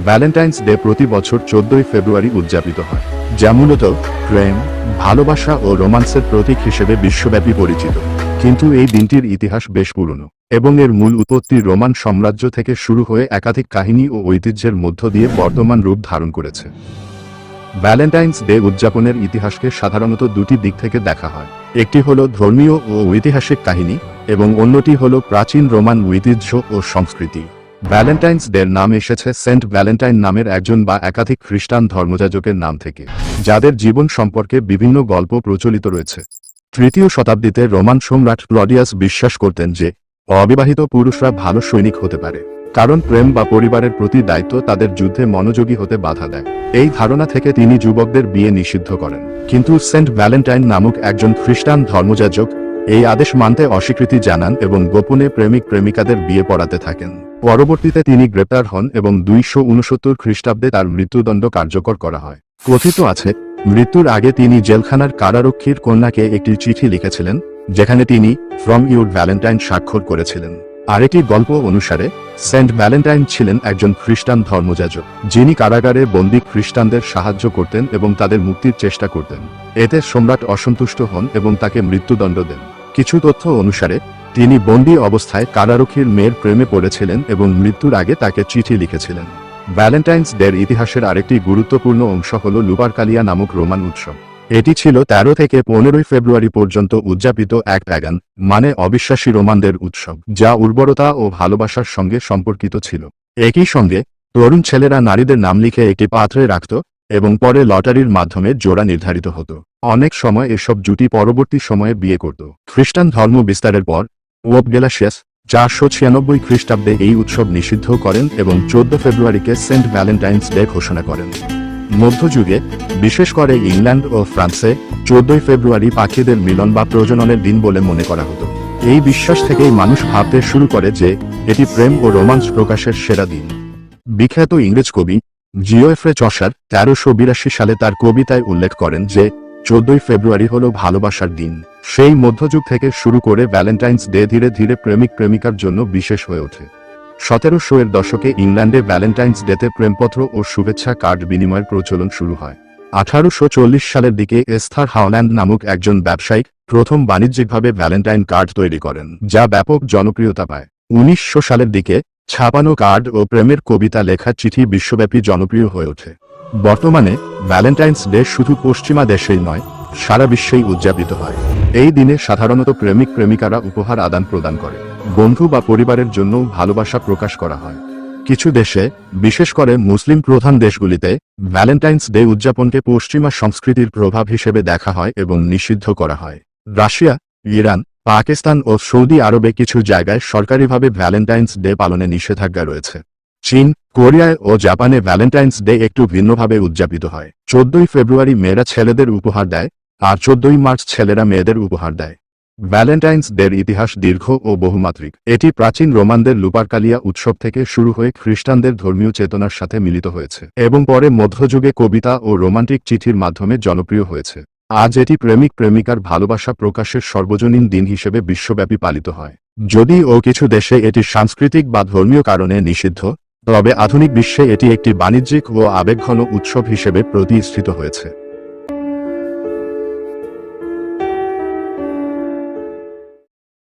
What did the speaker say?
Valentine's day প্রতি বছর 14 ফেব্রুয়ারি উদযাপিত হয়, যা মূলত প্রেম, ভালোবাসা ও রোমান্সের প্রতীক হিসেবে বিশ্বব্যাপী পরিচিত। কিন্তু এই দিনটির ইতিহাস বেশ পুরনো এবং এর মূল উৎপত্তি রোমান সাম্রাজ্য থেকে শুরু হয়ে একাধিক কাহিনী ও ঐতিহ্যের মধ্য দিয়ে বর্তমান রূপ ধারণ করেছে। ভ্যালেন্টাইন্স ডে উদযাপনের ইতিহাসকে সাধারণত দুটি দিক থেকে দেখা হয়। একটি হল ধর্মীয় ও ঐতিহাসিক কাহিনী এবং অন্যটি হল প্রাচীন রোমান ঐতিহ্য ও সংস্কৃতি। ভ্যালেন্টাইন্স ডের নাম এসেছে সেন্ট ভ্যালেন্টাইন নামের একজন বা একাধিক খ্রিস্টান ধর্মযাজকের নাম থেকে, যাদের জীবন সম্পর্কে বিভিন্ন গল্প প্রচলিত রয়েছে। তৃতীয় শতাব্দীতে রোমান সম্রাট ক্লডিয়াস বিশ্বাস করতেন যে অবিবাহিত পুরুষরা ভালো সৈনিক হতে পারে, কারণ প্রেম বা পরিবারের প্রতি দায়িত্ব তাদের যুদ্ধে মনোযোগী হতে বাধা দেয়। এই ধারণা থেকে তিনি যুবকদের বিয়ে নিষিদ্ধ করেন। কিন্তু সেন্ট ভ্যালেন্টাইন নামক একজন খ্রিস্টান ধর্মযাজক এই আদেশ মানতে অস্বীকৃতি জানান এবং গোপনে প্রেমিক প্রেমিকাদের বিয়ে পড়াতে থাকেন। পরবর্তীতে তিনি গ্রেপ্তার হন এবং 269 খ্রিস্টাব্দে তার মৃত্যুদণ্ড কার্যকর করা হয়। কথিত আছে, মৃত্যুর আগে তিনি জেলখানার কারারক্ষীর কন্যাকে একটি চিঠি লিখেছিলেন, যেখানে তিনি ফ্রম ইউর ভ্যালেন্টাইন স্বাক্ষর করেছিলেন। আরেকটি গল্প অনুসারে সেন্ট ভ্যালেন্টাইন ছিলেন একজন খ্রিস্টান ধর্মযাজক, যিনি কারাগারে বন্দী খ্রিস্টানদের সাহায্য করতেন এবং তাদের মুক্তির চেষ্টা করতেন। এতে সম্রাট অসন্তুষ্ট হন এবং তাকে মৃত্যুদণ্ড দেন। কিছু তথ্য অনুসারে তিনি বন্দী অবস্থায় কারারক্ষীর মেয়ের প্রেমে পড়েছিলেন এবং মৃত্যুর আগে তাকে চিঠি লিখেছিলেন। ভ্যালেন্টাইন্স ডের ইতিহাসের আরেকটি গুরুত্বপূর্ণ অংশ হল লুপারকালিয়া নামক রোমান উৎসব। এটি ছিল 13 থেকে 15 ফেব্রুয়ারি পর্যন্ত উদযাপিত এক প্যাগান, মানে অবিশ্বাসী রোমানদের উৎসব, যা উর্বরতা ও ভালোবাসার সঙ্গে সম্পর্কিত ছিল। একই সঙ্গে তরুণ ছেলেরা নারীদের নাম লিখে একটি পাত্রে রাখত এবং পরে লটারির মাধ্যমে জোড়া নির্ধারিত হতো। অনেক সময় এসব জুটি পরবর্তী সময়ে বিয়ে করত। খ্রিস্টান ধর্ম বিস্তারের পর পোপ গেলাসিয়াস 496 খ্রিস্টাব্দে এই উৎসব নিষিদ্ধ করেন এবং 14 ফেব্রুয়ারিকে সেন্ট ভ্যালেন্টাইন্স ডে ঘোষণা করেন। মধ্যযুগে, বিশেষ করে ইংল্যান্ড ও ফ্রান্সে, 14 ফেব্রুয়ারি পাখিদের মিলন বা প্রজননের দিন বলে মনে করা হতো। এই বিশ্বাস থেকেই মানুষ ভাবতে শুরু করে যে এটি প্রেম ও রোমান্স প্রকাশের সেরা দিন। বিখ্যাত ইংরেজ কবি জিওফ্রে চসার 1382 সালে তার কবিতায় উল্লেখ করেন যে 14 ফেব্রুয়ারি হল ভালোবাসার দিন। সেই মধ্যযুগ থেকে শুরু করে ভ্যালেন্টাইন্স ডে ধীরে ধীরে প্রেমিক প্রেমিকার জন্য বিশেষ হয়ে ওঠে। 1700 এর দশকে ইংল্যান্ডে ভ্যালেন্টাইন্স ডেতে প্রেমপত্র ও শুভেচ্ছা কার্ড বিনিময়ের প্রচলন শুরু হয়। 1840 সালের দিকে এস্থার হাওল্যান্ড নামক একজন ব্যবসায়িক প্রথম বাণিজ্যিকভাবে ভ্যালেন্টাইন কার্ড তৈরি করেন, যা ব্যাপক জনপ্রিয়তা পায়। 1900 সালের দিকে ছাপানো কার্ড ও প্রেমের কবিতা লেখা চিঠি বিশ্বব্যাপী জনপ্রিয় হয়ে ওঠে। বর্তমানে ভ্যালেন্টাইন্স ডে শুধু পশ্চিমা দেশেই নয়, সারা বিশ্বেই উদযাপিত হয়। এই দিনে সাধারণত প্রেমিক প্রেমিকারা উপহার আদান প্রদান করে, বন্ধু বা পরিবারের জন্য ভালোবাসা প্রকাশ করা হয়। কিছু দেশে, বিশেষ করে মুসলিম প্রধান দেশগুলিতে, ভ্যালেন্টাইন্স ডে উদযাপনকে পশ্চিমা সংস্কৃতির প্রভাব হিসেবে দেখা হয় এবং নিষিদ্ধ করা হয়। রাশিয়া, ইরান, পাকিস্তান ও সৌদি আরবে কিছু জায়গায় সরকারিভাবে ভ্যালেন্টাইন্স ডে পালনে নিষেধাজ্ঞা রয়েছে। চীন, কোরিয়ায় ও জাপানে ভ্যালেন্টাইন্স ডে একটু ভিন্নভাবে উদযাপিত হয়। 14 ফেব্রুয়ারি মেয়েরা ছেলেদের উপহার দেয়, আর 14 মার্চ ছেলেরা মেয়েদের উপহার দেয়। ভ্যালেন্টাইন্স ডের ইতিহাস দীর্ঘ ও বহুমাত্রিক। এটি প্রাচীন রোমানদের লুপারকালিয়া উৎসব থেকে শুরু হয়ে খ্রিস্টানদের ধর্মীয় চেতনার সাথে মিলিত হয়েছে এবং পরে মধ্যযুগে কবিতা ও রোমান্টিক চিঠির মাধ্যমে জনপ্রিয় হয়েছে। আজ এটি প্রেমিক প্রেমিকার ভালোবাসা প্রকাশের সর্বজনীন দিন হিসেবে বিশ্বব্যাপী পালিত হয়। যদিও কিছু দেশে এটি সাংস্কৃতিক বা ধর্মীয় কারণে নিষিদ্ধ, তবে আধুনিক বিশ্বে এটি একটি বাণিজ্যিক ও আবেগঘন উৎসব হিসেবে প্রতিষ্ঠিত হয়েছে।